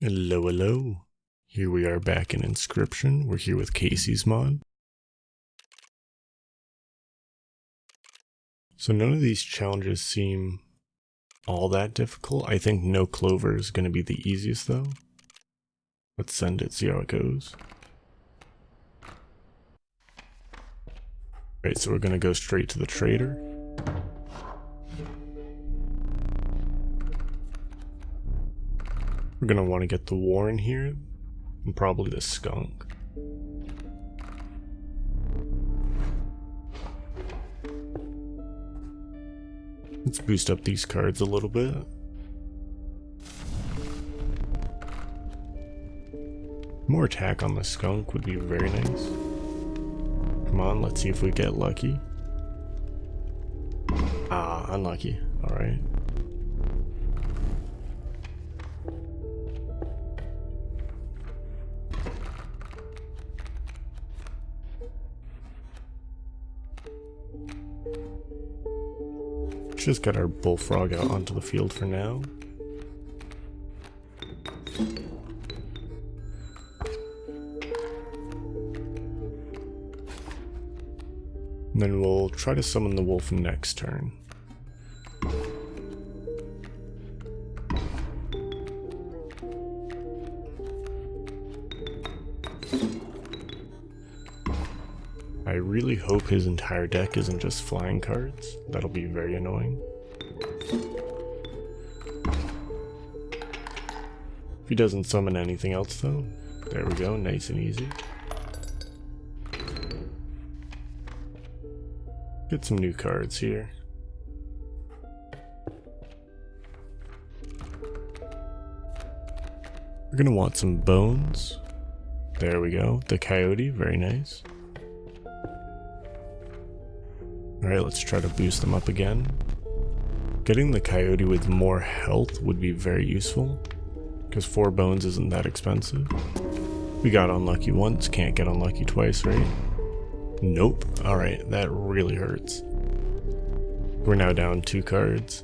Hello, hello. Here we are back in Inscryption. We're here with Kaycee's mod. So none of these challenges seem all that difficult. I think no clover is going to be the easiest though. Let's send it, see how it goes. Alright, so we're going to go straight to the trader. We're going to want to get the Warren here, and probably the skunk. Let's boost up these cards a little bit. More attack on the skunk would be very nice. Come on, let's see if we get lucky. Ah, unlucky. Alright. Just got our bullfrog out onto the field for now. And then we'll try to summon the wolf next turn. I really hope his entire deck isn't just flying cards. That'll be very annoying. If he doesn't summon anything else though, there we go, nice and easy. Get some new cards here. We're gonna want some bones. There we go, the coyote, very nice. Alright, let's try to boost them up again. Getting the coyote with more health would be very useful, because 4 bones isn't that expensive. We got unlucky once, can't get unlucky twice, right? Nope. Alright, that really hurts. We're now down 2 cards.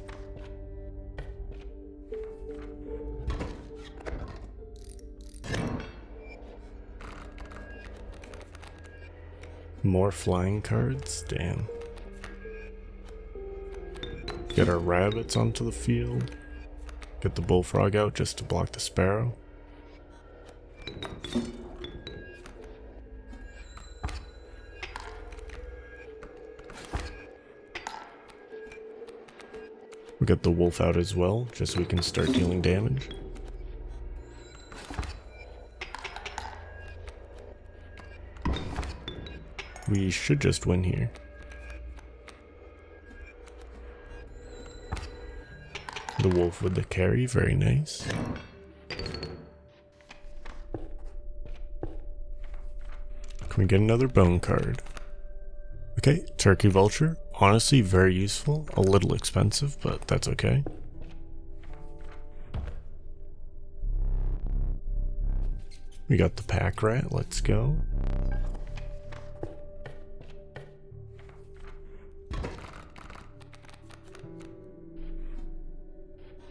More flying cards? Damn. Get our rabbits onto the field. Get the bullfrog out just to block the sparrow. We'll get the wolf out as well, just so we can start dealing damage. We should just win here. The wolf with the carry, very nice. Can we get another bone card? Okay, turkey vulture. Honestly, very useful. A little expensive, but that's okay. We got the pack rat, let's go.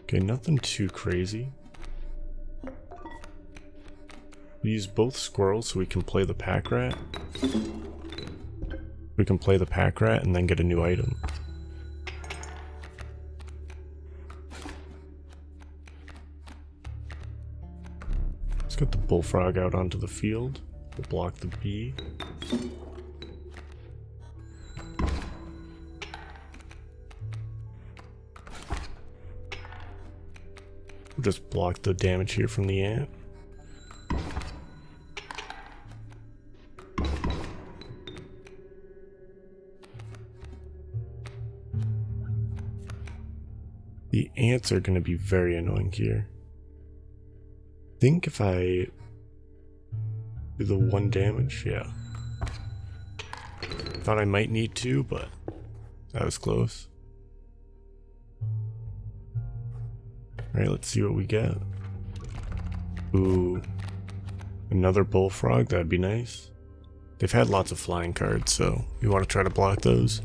Okay, nothing too crazy. We use both squirrels so we can play the pack rat. We can play the pack rat and then get a new item. Let's get the bullfrog out onto the field. We'll block the bee. We'll just block the damage here from the ant. The ants are going to be very annoying here. I think if I do the 1 damage, yeah. Thought I might need 2, but that was close. Alright, let's see what we get. Ooh, another bullfrog, that'd be nice. They've had lots of flying cards, so we want to try to block those.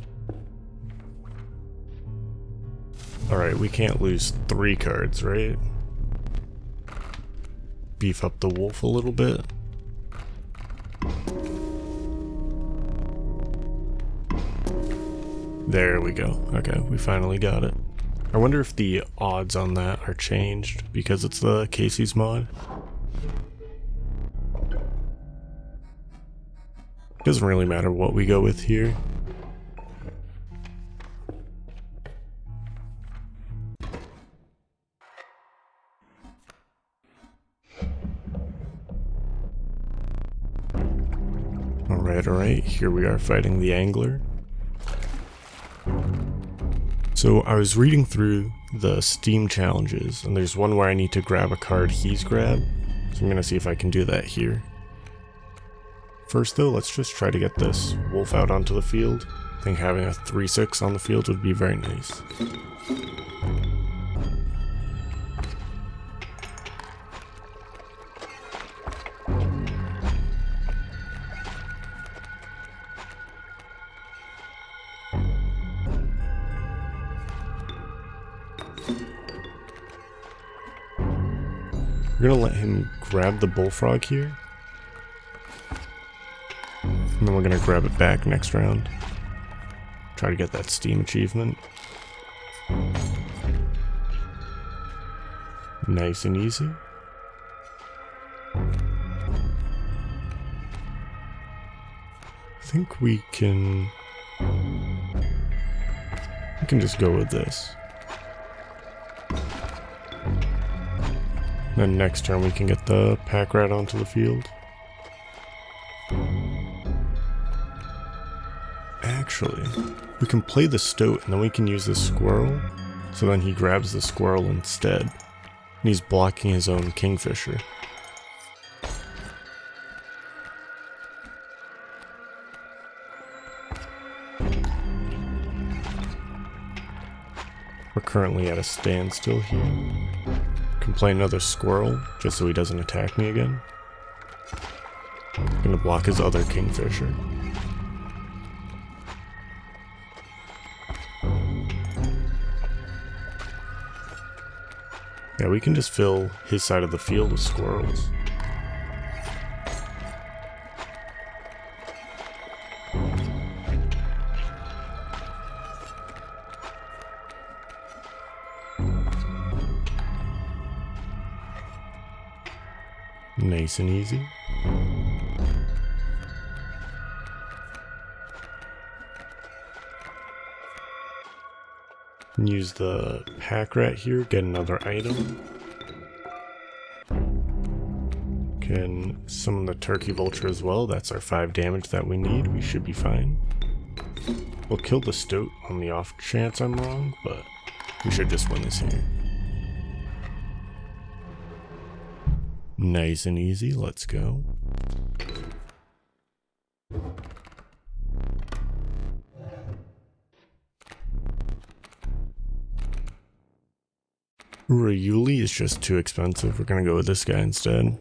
Alright, we can't lose 3 cards, right? beef up the wolf a little bit. There we go. Okay, we finally got it. I wonder if the odds on that are changed because it's the Kaycee's mod. Doesn't really matter what we go with here. Alright, here we are fighting the angler. So I was reading through the Steam challenges, and there's one where I need to grab a card he's grabbed, so I'm gonna see if I can do that here. First though, let's just try to get this wolf out onto the field. I think having a 3/6 on the field would be very nice. We're gonna let him grab the bullfrog here. And then we're gonna grab it back next round. Try to get that Steam achievement. Nice and easy. I think we can just go with this. Then next turn we can get the pack rat onto the field. Actually, we can play the stoat and then we can use the squirrel, so then he grabs the squirrel instead. And he's blocking his own kingfisher. We're currently at a standstill here. Can play another squirrel, just so he doesn't attack me again. I'm gonna block his other kingfisher. Yeah, we can just fill his side of the field with squirrels. Nice and easy. Use the pack rat here, get another item. Can summon the turkey vulture as well. That's our 5 damage that we need. We should be fine. We'll kill the stoat on the off chance I'm wrong, but we should just win this here. Nice and easy, let's go. Ryuli is just too expensive. We're gonna go with this guy instead.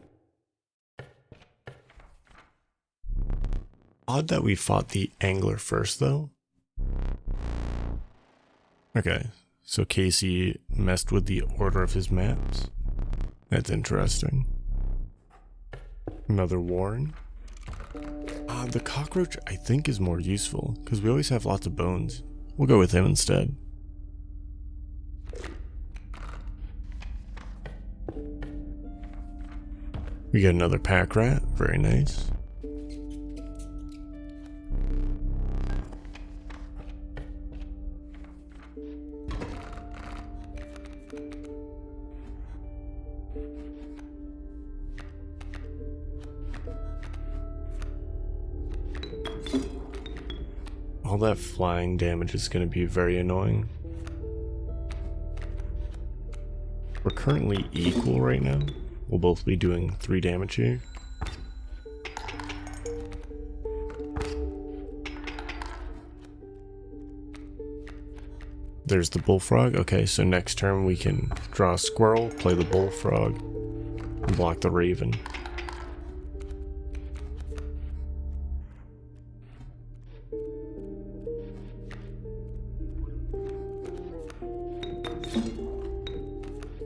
Odd that we fought the angler first though. Okay, so Kaycee messed with the order of his maps. That's interesting. Another warren. The cockroach I think is more useful because we always have lots of bones. We'll go with him instead. We get another pack rat, very nice. All that flying damage is going to be very annoying. We're currently equal right now. We'll both be doing 3 damage here. There's the bullfrog. Okay, so next turn we can draw a squirrel, play the bullfrog, and block the raven.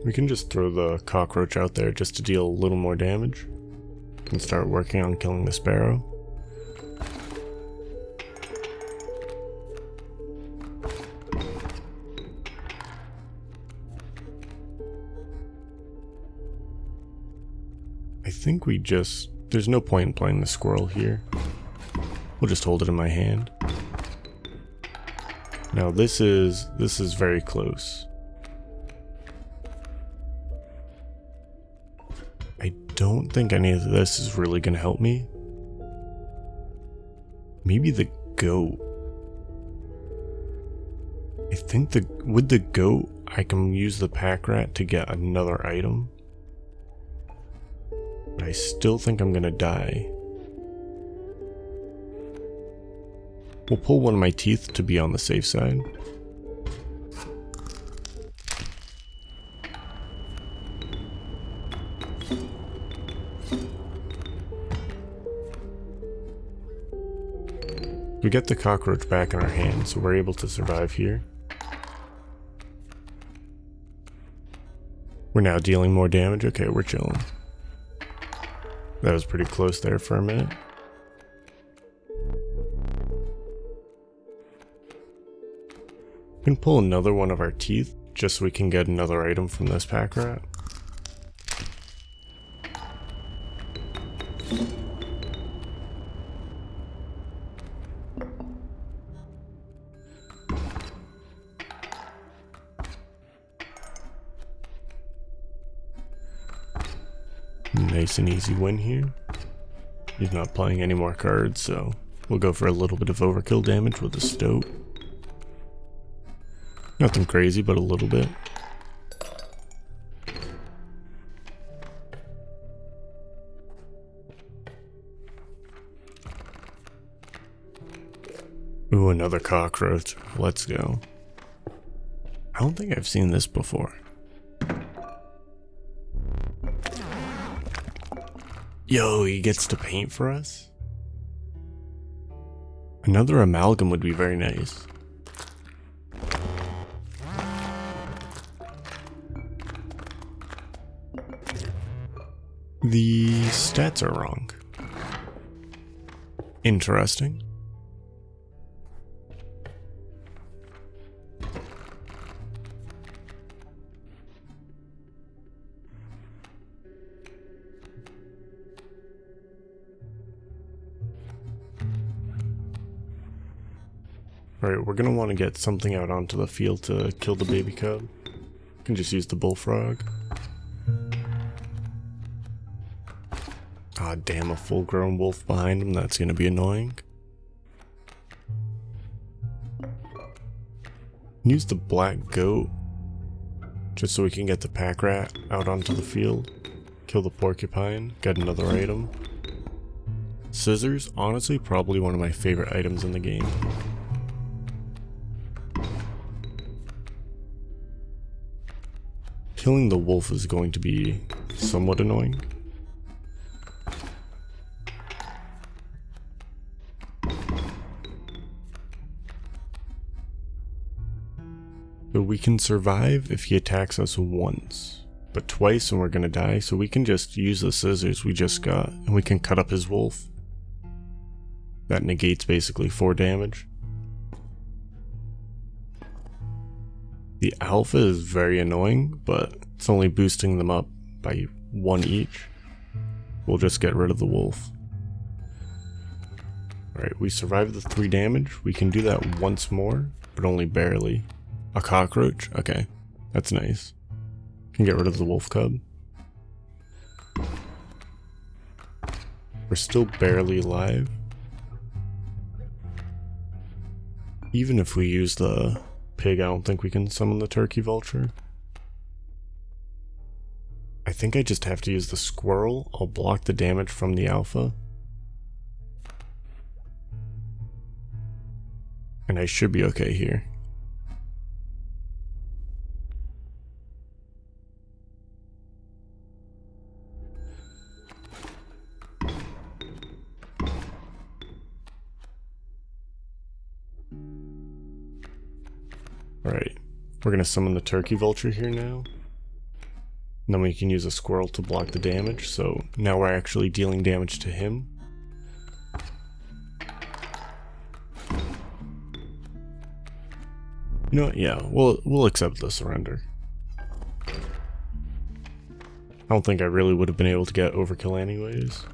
We can just throw the cockroach out there just to deal a little more damage and start working on killing the sparrow. I think there's no point in playing the squirrel here. We'll just hold it in my hand. Now this is very close. I don't think any of this is really gonna help me. Maybe the goat. I think with the goat, I can use the pack rat to get another item. But I still think I'm gonna die. We'll pull one of my teeth to be on the safe side. We get the cockroach back in our hand, so we're able to survive here. We're now dealing more damage. Okay, we're chilling. That was pretty close there for a minute. We can pull another one of our teeth just so we can get another item from this pack rat. Nice and easy win here. He's not playing any more cards, so we'll go for a little bit of overkill damage with the stoat. Nothing crazy, but a little bit. Ooh, another cockroach. Let's go. I don't think I've seen this before. Yo, he gets to paint for us? Another amalgam would be very nice. The stats are wrong. Interesting. Alright, we're gonna want to get something out onto the field to kill the baby cub. We can just use the bullfrog. Ah, damn, a full-grown wolf behind him. That's gonna be annoying. Use the black goat just so we can get the pack rat out onto the field. Kill the porcupine, get another item. Scissors, honestly, probably one of my favorite items in the game. Killing the wolf is going to be somewhat annoying. But we can survive if he attacks us once, but twice and we're gonna die, so we can just use the scissors we just got and we can cut up his wolf. That negates basically 4 damage. The alpha is very annoying, but it's only boosting them up by 1 each. We'll just get rid of the wolf. Alright, we survived the 3 damage. We can do that once more, but only barely. A cockroach? Okay, that's nice. Can get rid of the wolf cub. We're still barely alive. Even if we use the pig, I don't think we can summon the turkey vulture. I think I just have to use the squirrel. I'll block the damage from the alpha. And I should be okay here. Alright, we're gonna summon the turkey vulture here now. And then we can use a squirrel to block the damage, so now we're actually dealing damage to him. You know what? Yeah, we'll accept the surrender. I don't think I really would have been able to get overkill anyways.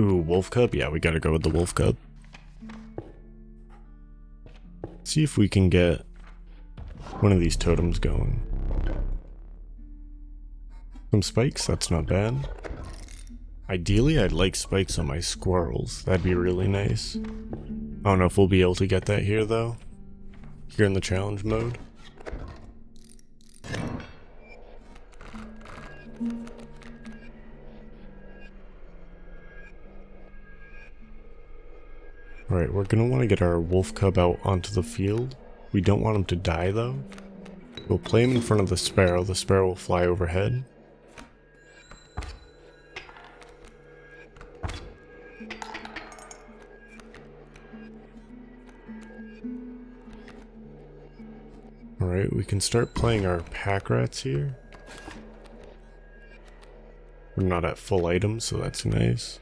Ooh, wolf cub? Yeah, we gotta go with the wolf cub. See if we can get one of these totems going. Some spikes, that's not bad. Ideally, I'd like spikes on my squirrels. That'd be really nice. I don't know if we'll be able to get that here though. Here in the challenge mode. Alright, we're gonna want to get our wolf cub out onto the field. We don't want him to die though. We'll play him in front of the sparrow. The sparrow will fly overhead. Alright, we can start playing our pack rats here. We're not at full items, so that's nice.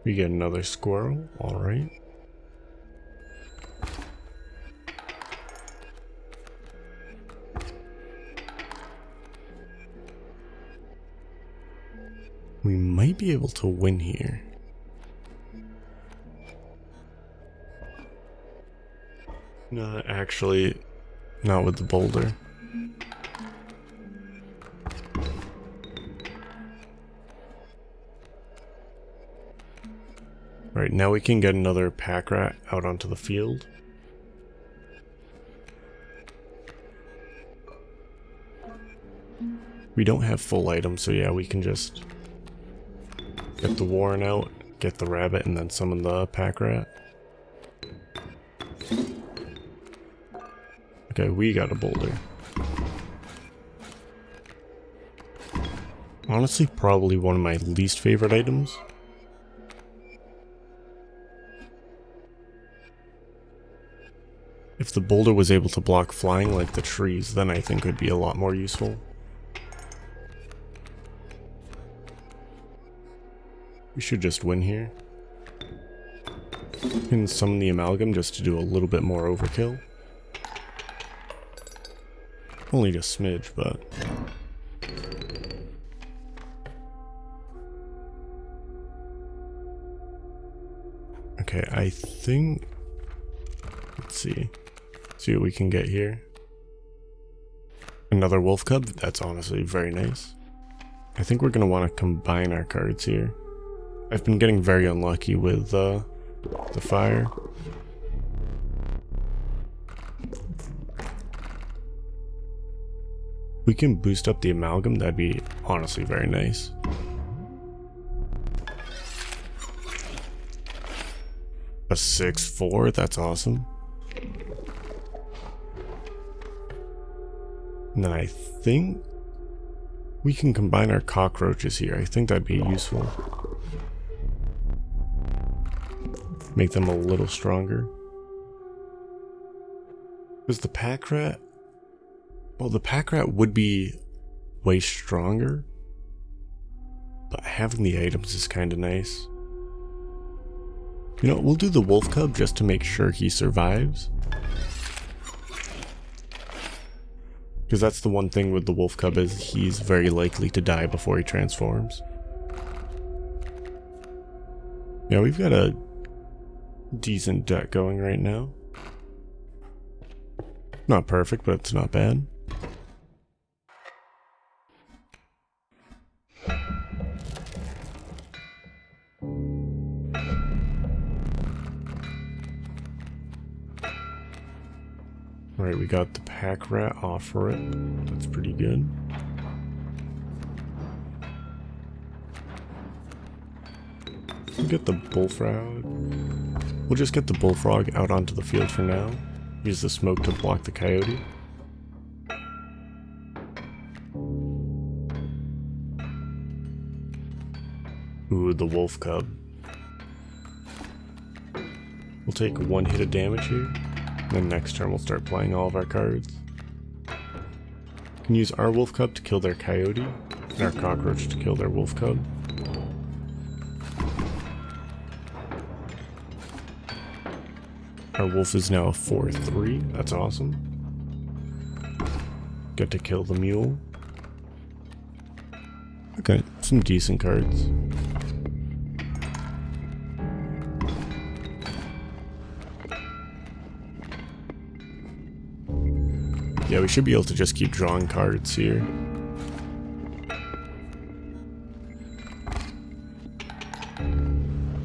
We get another squirrel, alright. We might be able to win here. No, actually, not with the boulder. Right, now we can get another pack rat out onto the field. We don't have full items, so yeah, we can just get the warren out, get the rabbit, and then summon the pack rat. Okay, we got a boulder. Honestly, probably one of my least favorite items. If the boulder was able to block flying like the trees, then I think it would be a lot more useful. We should just win here. We can summon the amalgam just to do a little bit more overkill. Only just smidge, but... Okay, I think... Let's see. See what we can get here. Another wolf cub, that's honestly very nice. I think we're going to want to combine our cards here. I've been getting very unlucky with the fire. We can boost up the amalgam, that'd be honestly very nice. A 6/4, that's awesome. And then I think we can combine our cockroaches here. I think that'd be useful. Make them a little stronger. Because the pack rat... Well, the pack rat would be way stronger. But having the items is kind of nice. You know, we'll do the wolf cub just to make sure he survives. Because that's the one thing with the wolf cub is he's very likely to die before he transforms. Yeah, we've got a decent deck going right now. Not perfect, but it's not bad. Alright, we got the pack rat off for it. That's pretty good. We'll get the bullfrog. We'll just get the bullfrog out onto the field for now. Use the smoke to block the coyote. Ooh, the wolf cub. We'll take 1 hit of damage here, and then next turn we'll start playing all of our cards. Can use our wolf cub to kill their coyote, and our cockroach to kill their wolf cub. Our wolf is now a 4/3, that's awesome. Get to kill the mule. Okay, some decent cards. Yeah, we should be able to just keep drawing cards here.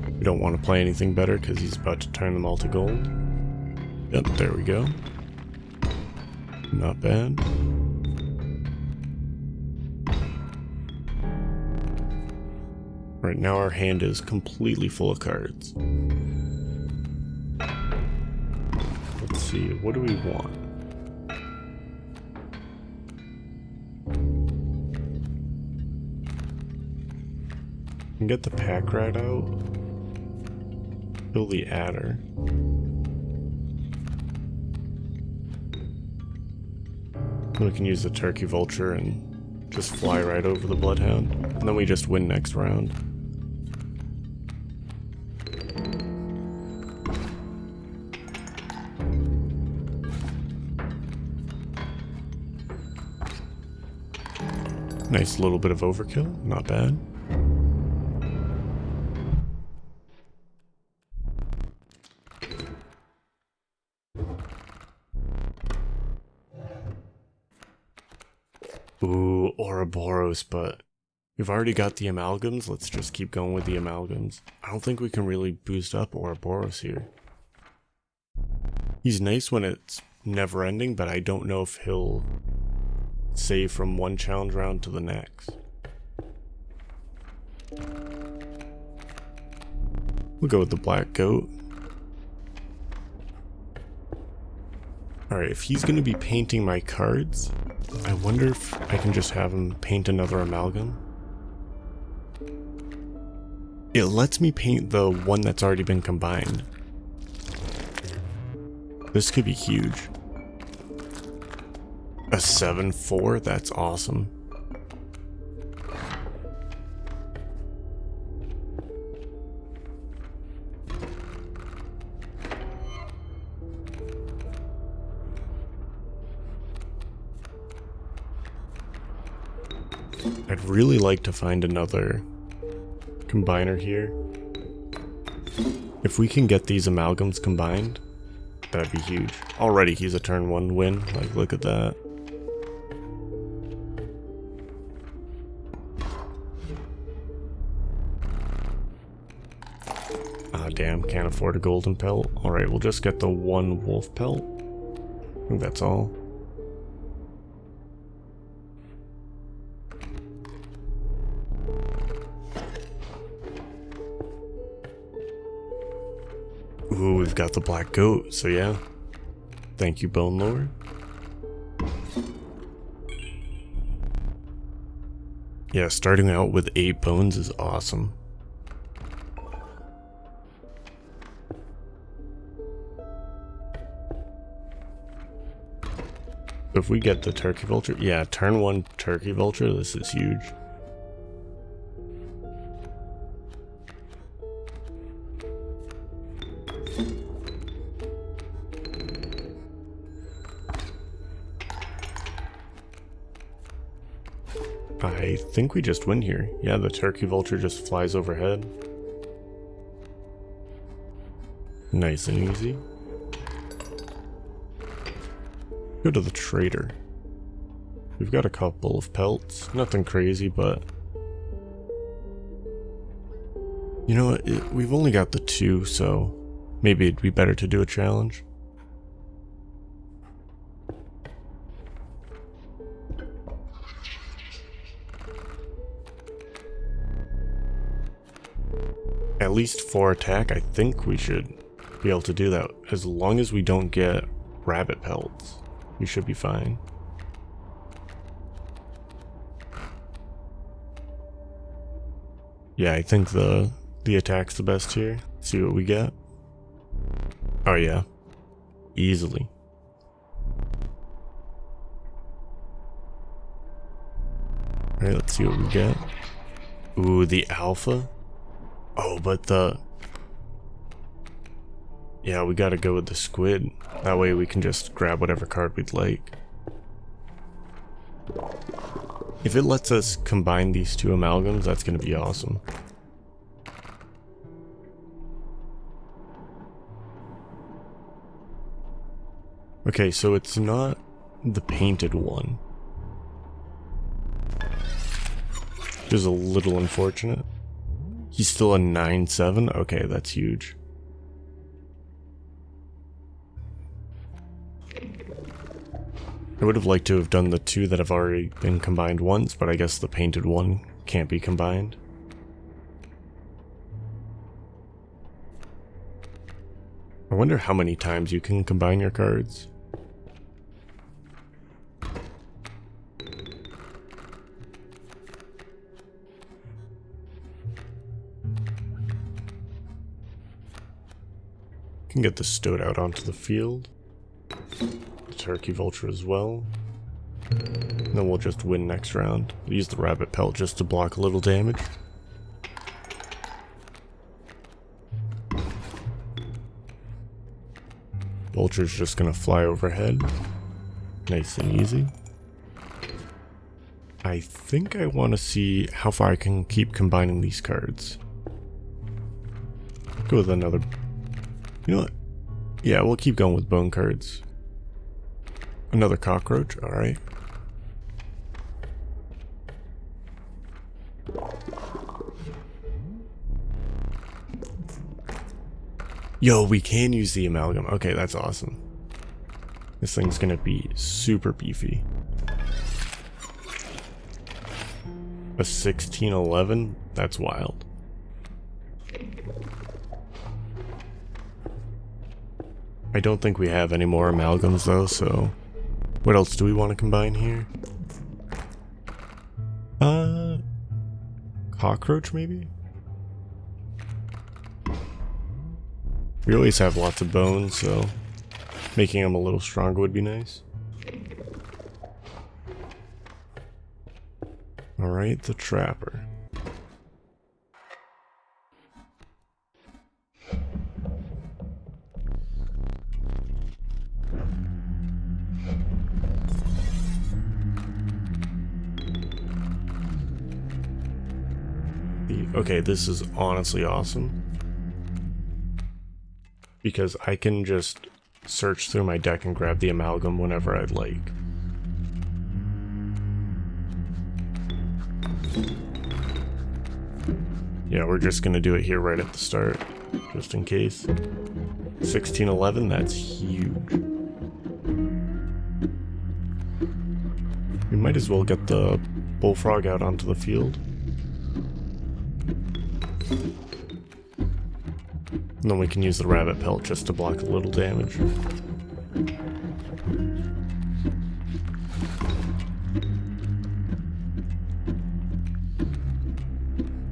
We don't want to play anything better because he's about to turn them all to gold. Yep, there we go. Not bad. Right now our hand is completely full of cards. Let's see, what do we want? Can get the pack rat out. Kill the adder. We can use the turkey vulture and just fly right over the bloodhound. And then we just win next round. Nice little bit of overkill, not bad. Ooh, Ouroboros, but we've already got the amalgams. Let's just keep going with the amalgams. I don't think we can really boost up Ouroboros here. He's nice when it's never ending, but I don't know if he'll save from one challenge round to the next. We'll go with the black goat. Alright, if he's going to be painting my cards, I wonder if I can just have him paint another amalgam. It lets me paint the one that's already been combined. This could be huge. A 7/4? That's awesome. I'd really like to find another combiner here. If we can get these amalgams combined, that'd be huge. Already he's a turn 1 win, like look at that. Ah damn, can't afford a golden pelt. Alright, we'll just get the 1 wolf pelt. I think that's all. Ooh, we've got the black goat, so yeah. Thank you, Bone Lord. Yeah, starting out with 8 bones is awesome. If we get the turkey vulture, yeah, turn 1 turkey vulture, this is huge. I think we just win here. Yeah, the turkey vulture just flies overhead. Nice and easy. Go to the trader. We've got a couple of pelts. Nothing crazy, but... You know what? We've only got the 2, so maybe it'd be better to do a challenge. At least 4 attack, I think we should be able to do that. As long as we don't get rabbit pelts, we should be fine. Yeah, I think the attack's the best here. See what we get. Oh yeah, easily. Alright, let's see what we get. Ooh, the alpha? Oh, but yeah, we gotta go with the squid. That way we can just grab whatever card we'd like. If it lets us combine these two amalgams, that's gonna be awesome. Okay, so it's not the painted one. Which is a little unfortunate. He's still a 9/7? Okay, that's huge. I would have liked to have done the two that have already been combined once, but I guess the painted one can't be combined. I wonder how many times you can combine your cards. Can get the Stoat out onto the field. The Turkey Vulture as well. And then we'll just win next round. We'll use the Rabbit Pelt just to block a little damage. Vulture's just gonna fly overhead. Nice and easy. I think I want to see how far I can keep combining these cards. Go with another... You know what? Yeah, we'll keep going with bone cards. Another cockroach, alright. Yo, we can use the amalgam. Okay, that's awesome. This thing's gonna be super beefy. A 1611? That's wild. I don't think we have any more amalgams though, so... What else do we want to combine here? Cockroach maybe? We always have lots of bones, so... Making them a little stronger would be nice. Alright, the Trapper. Okay, this is honestly awesome. Because I can just search through my deck and grab the amalgam whenever I'd like. Yeah, we're just gonna do it here right at the start, just in case. 1611, that's huge. We might as well get the Bullfrog out onto the field. And then we can use the Rabbit Pelt just to block a little damage.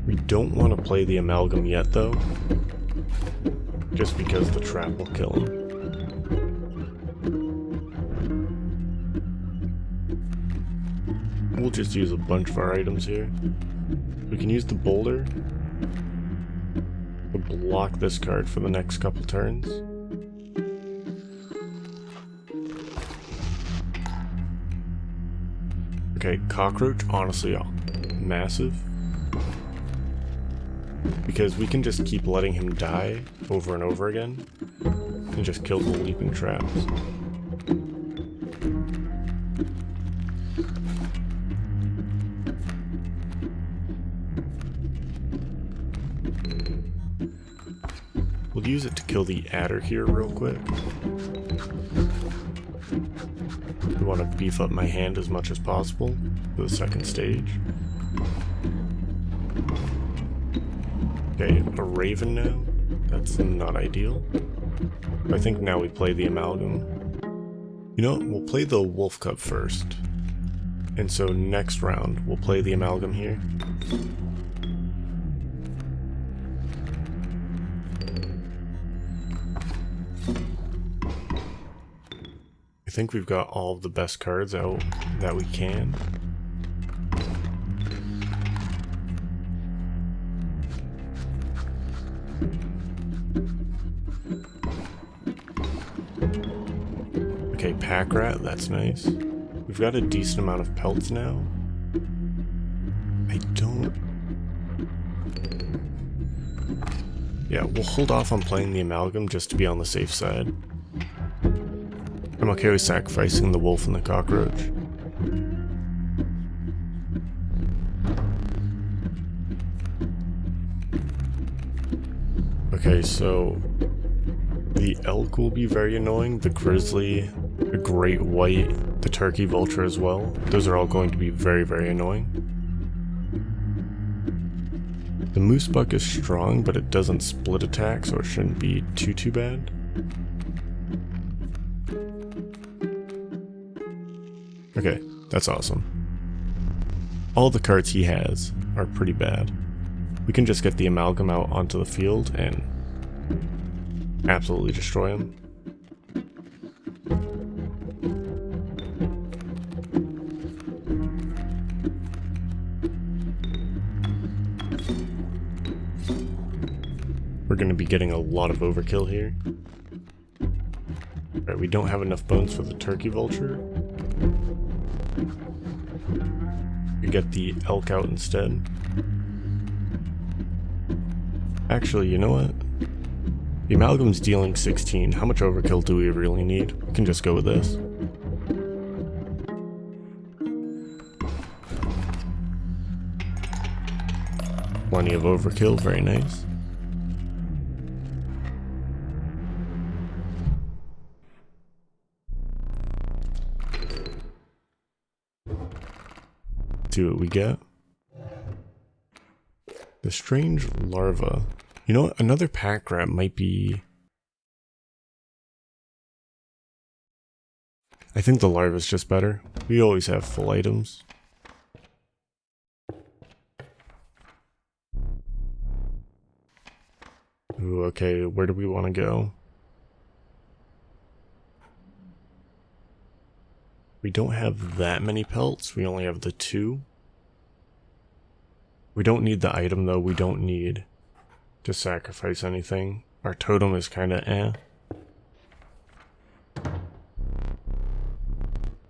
We don't want to play the amalgam yet though, just because the trap will kill him. We'll just use a bunch of our items here. We can use the boulder to block this card for the next couple turns. Okay, Cockroach, honestly, massive. Because we can just keep letting him die over and over again and just kill the leaping traps. We'll use it to kill the adder here real quick. I want to beef up my hand as much as possible for the second stage. Okay, a raven now. That's not ideal. I think now we play the amalgam. You know what? We'll play the wolf cub first. And so next round, we'll play the amalgam here. I think we've got all of the best cards out that we can. Okay, pack rat, that's nice. We've got a decent amount of pelts now. Yeah, we'll hold off on playing the amalgam just to be on the safe side. I'm okay with sacrificing the wolf and the cockroach. Okay, so the elk will be very annoying, the grizzly, the great white, the turkey vulture as well. Those are all going to be very, very annoying. The moose buck is strong, but it doesn't split attack, so it shouldn't be too bad. Okay, that's awesome. All the cards he has are pretty bad. We can just get the amalgam out onto the field and absolutely destroy him. We're going to be getting a lot of overkill here. Alright, we don't have enough bones for the turkey vulture. We get the elk out instead. Actually, you know what? The amalgam's dealing 16. How much overkill do we really need? We can just go with this. Plenty of overkill, very nice. See what we get. The strange larva. You know what? Another pack rat might be... I think the larva's just better. We always have full items. Ooh, okay, where do we want to go? We don't have that many pelts, we only have the 2. We don't need the item though, we don't need to sacrifice anything. Our totem is kinda eh.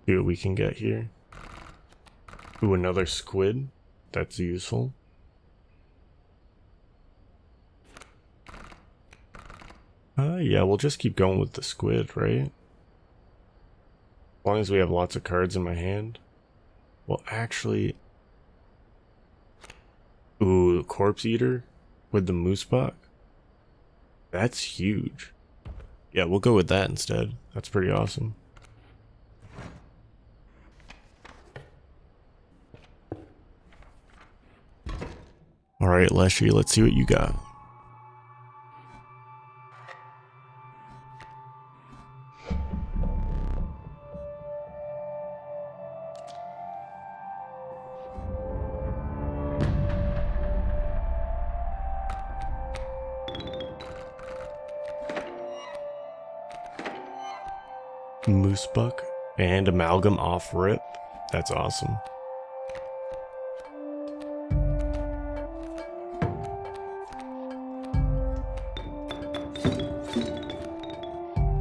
See what we can get here. Ooh, another squid. That's useful. Yeah, we'll just keep going with the squid, right? As long as we have lots of cards in my hand. Well, actually... Ooh, corpse eater with the moose buck. That's huge. Yeah, we'll go with that instead. That's pretty awesome. Alright, Leshy, let's see what you got. Moose buck and amalgam off rip. That's awesome.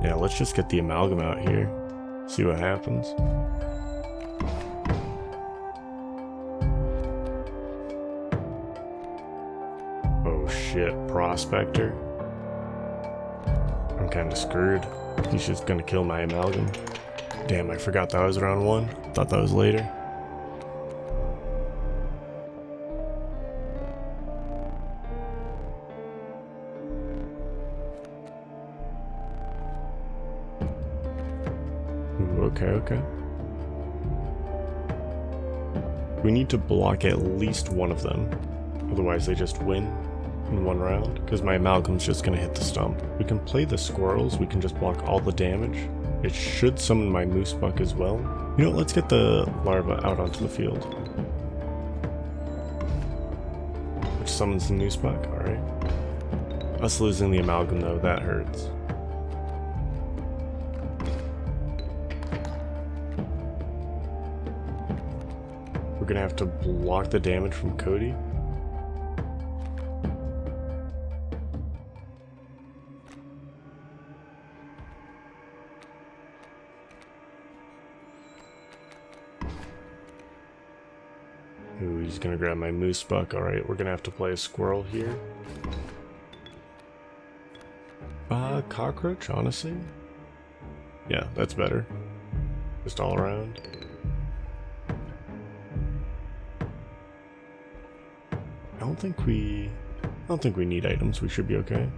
Yeah, let's just get the amalgam out here. See what happens. Oh shit, Prospector. I'm kinda screwed. He's just gonna kill my amalgam. Damn, I forgot that was round 1. Thought that was later. Ooh, okay. We need to block at least one of them. Otherwise they just win in one round, because my amalgam's just gonna hit the stump. We can play the squirrels, we can just block all the damage. It should summon my moose buck as well. You know what, let's get the larva out onto the field. Which summons the moose buck, alright. Us losing the amalgam though, that hurts. gonna have to block the damage from Cody. Ooh, he's gonna grab my moose buck. Alright, we're gonna have to play a squirrel here. Cockroach, honestly? Yeah, that's better. Just all around. I don't think we need items. We should be okay.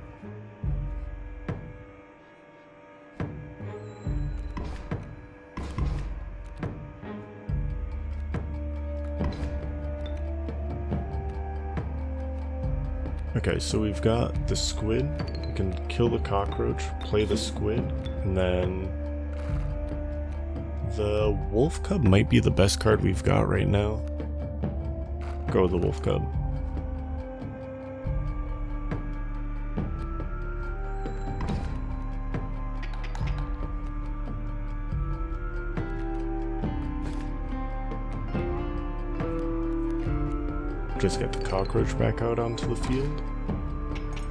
Okay, so we've got the squid. We can kill the cockroach, play the squid, and then the wolf cub might be the best card we've got right now. Go with the wolf cub. Just get the cockroach back out onto the field.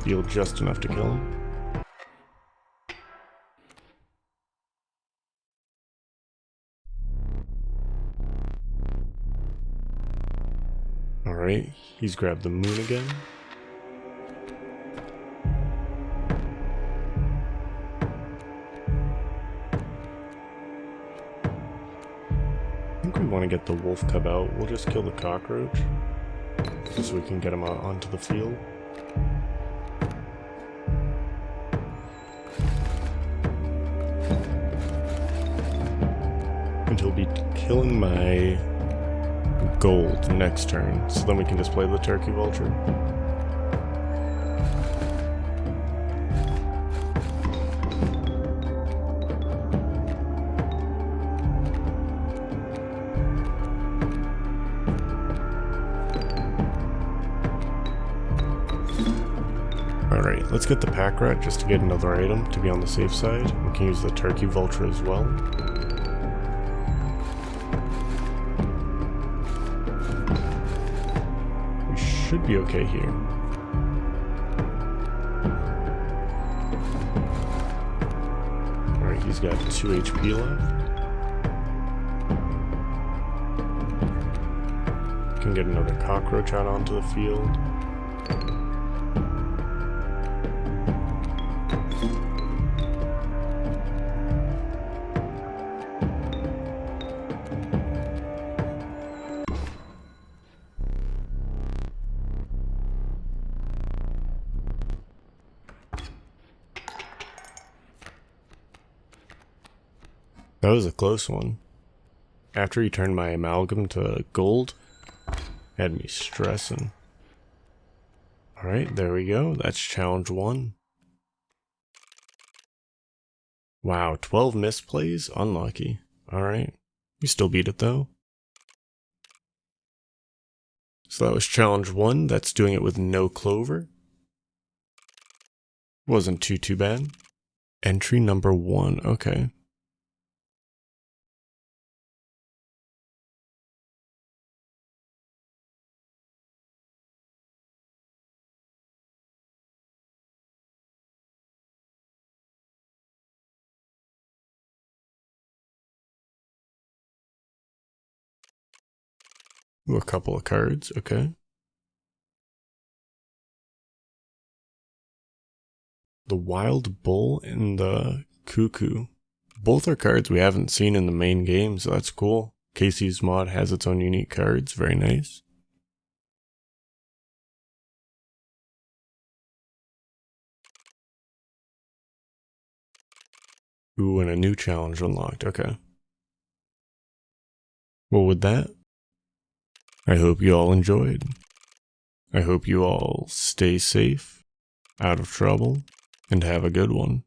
Deal just enough to kill him. Alright, he's grabbed the moon again. I think we want to get the wolf cub out. We'll just kill the cockroach so we can get him out onto the field. And he'll be killing my gold next turn, so then we can just play the turkey vulture. Alright, let's get the pack rat just to get another item to be on the safe side. We can use the turkey vulture as well. We should be okay here. Alright, he's got 2 HP left. Can get another cockroach out onto the field. That was a close one. After he turned my amalgam to gold, had me stressing. Alright, there we go. That's challenge 1. Wow, 12 misplays? Unlucky. Alright. We still beat it though. So that was challenge 1. That's doing it with no clover. Wasn't too bad. Entry number 1. Okay. Ooh, a couple of cards, okay. The Wild Bull and the Cuckoo. Both are cards we haven't seen in the main game, so that's cool. Kaycee's mod has its own unique cards, very nice. Ooh, and a new challenge unlocked, okay. Well, with that, I hope you all enjoyed. I hope you all stay safe, out of trouble, and have a good one.